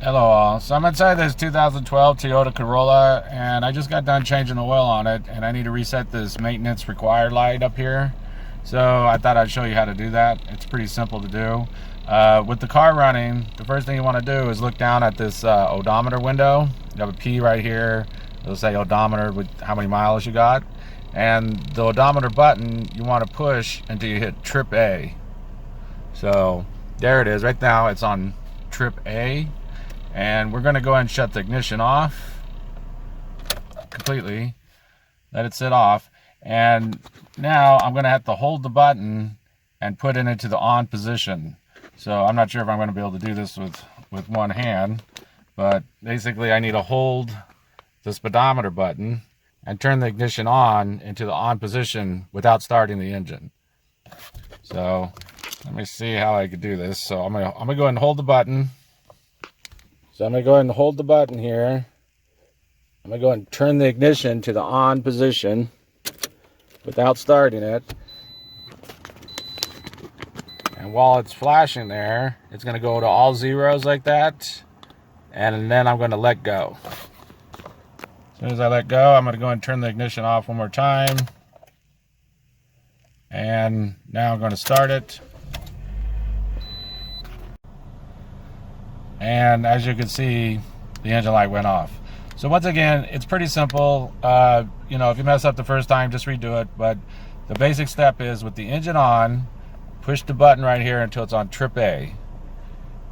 Hello all. So I'm inside this 2012 Toyota Corolla and I just got done changing the oil on it and I need to reset this maintenance required light up here. So I thought I'd show you how to do that. It's pretty simple to do. With the car running, the first thing you want to do is look down at this odometer window. You have a P right here. It'll say odometer with how many miles you got. And the odometer button you want to push until you hit Trip A. So there it is. Right now it's on Trip A. And we're going to go ahead and shut the ignition off completely. Let it sit off. And now I'm going to have to hold the button and put it into the on position. So I'm not sure if I'm going to be able to do this with one hand. But basically I need to hold the speedometer button and turn the ignition on into the on position without starting the engine. So let me see how I could do this. So I'm gonna go ahead and hold the button. So I'm going to go ahead and hold the button here. I'm going to go ahead and turn the ignition to the on position without starting it. And while it's flashing there, it's going to go to all zeros like that. And then I'm going to let go. As soon as I let go, I'm going to go ahead and turn the ignition off one more time. And now I'm going to start it. And as you can see, the engine light went off. So once again, it's pretty simple. You know, if you mess up the first time, just redo it. But the basic step is with the engine on, push the button right here until it's on Trip A.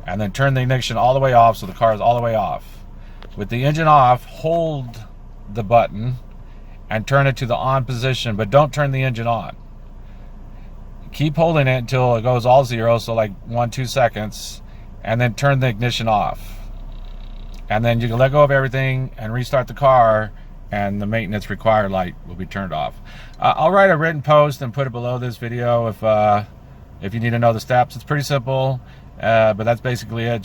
And then turn the ignition all the way off so the car is all the way off. With the engine off, hold the button and turn it to the on position, but don't turn the engine on. Keep holding it until it goes all zero, so like 1-2 seconds. And then turn the ignition off. And then you can let go of everything and restart the car, and the maintenance required light will be turned off. I'll write a written post and put it below this video if you need to know the steps. It's pretty simple, but that's basically it.